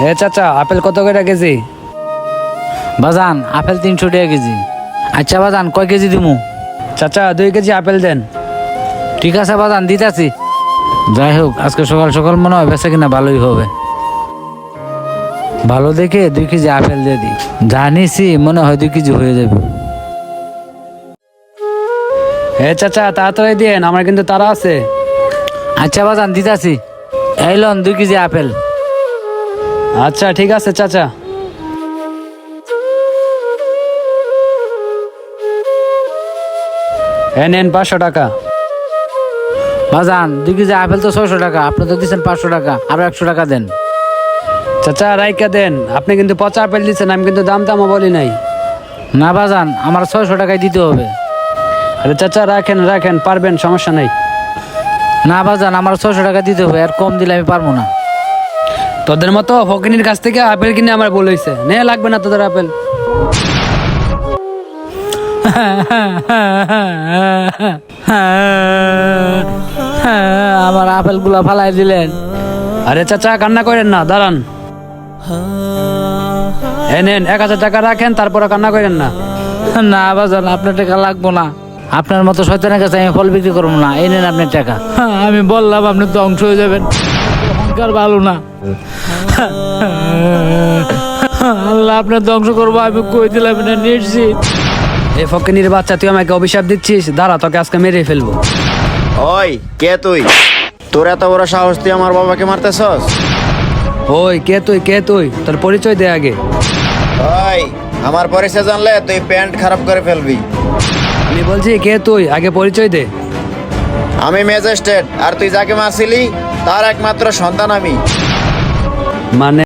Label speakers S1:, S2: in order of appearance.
S1: হে চাচা, আপেল কত করে কেজি?
S2: বাজান আপেল 300 টাকা কেজি। আচ্ছা বাজান কয় কেজি দিমু?
S1: চাচা 2 কেজি আপেল দেন।
S2: ঠিক আছে বাজান দিতাছি। যাই হোক আজকে সকাল সকাল মনে হয় বেচা কিনা ভালোই হবে। ভালো দেখে 2 কেজি আপেল দিয়ে দিই। জানিসি মনে হয় 2 কেজি হয়ে যাবে।
S1: হে চাচা তাড়াতাড়ি দিন, আমার কিন্তু তাড়া আছে।
S2: আচ্ছা বাজান দিতাছি। এই লন 2 কেজি আপেল।
S1: আচ্ছা ঠিক আছে চাচা। এ নেন 500 টাকা।
S2: বাজান 2 কেজি আপেল তো 600 টাকা, আপনি তো দিচ্ছেন 500 টাকা, আরো 100 টাকা দেন।
S1: চাচা রাইকা দেন, আপনি কিন্তু পচা আপেল দিচ্ছেন, আমি কিন্তু দাম দামও বলি নাই।
S2: না বাজান আমার 600 টাকায় দিতে হবে।
S1: আরে চাচা রাখেন রাখেন, পারবেন, সমস্যা নাই।
S2: না বাজান আমার 600 টাকা দিতে হবে, আর কম দিলে আমি পারবো না।
S1: তোদের মতো ফকিনির কাছ থেকে আপেল কিনে আমার ভুল হয়েছে, নে লাগবে না তোদের আপেল।
S2: আমার আপেল গুলা ফালাই দিলেন।
S1: আরে চাচা কান্না করেন না, দাঁড়ান। এ নেন 1000 টাকা রাখেন, তারপরে কান্না করেন না।
S2: না বাজান আপনার টাকা লাগবো না, আপনার মতো শয়তানের কাছে আমি ফল বিক্রি করবো না। এই নেন আপনার টাকা। আমি বললাম আপনি ধ্বংস হয়ে যাবেন, অহংকার ভালো না। আল্লাহ আপনার ধ্বংস করবো, আমি কই দিলাম না নিশ্চিত।
S1: এই ফকিনির বাচ্চা, তুই আমাকে অভিশাপ দিচ্ছিস? দাঁড়া, তোকে আজকে মেরে ফেলবো।
S3: ওই কে তুই? তোর এত বড় সাহস, তুই আমার বাবাকে মারতেছস?
S1: ওই কে তুই, কে তুই? তোর পরিচয় দে আগে।
S3: ওই আমার পরিচয় জানলে তুই প্যান্ট খারাপ করে ফেলবি।
S1: আমি বলছি কে তুই, আগে পরিচয় দে।
S3: আমি ম্যাজিস্ট্রেট, আর তুই যাকে মারছিলি তার একমাত্র সন্তান আমি।
S1: মানে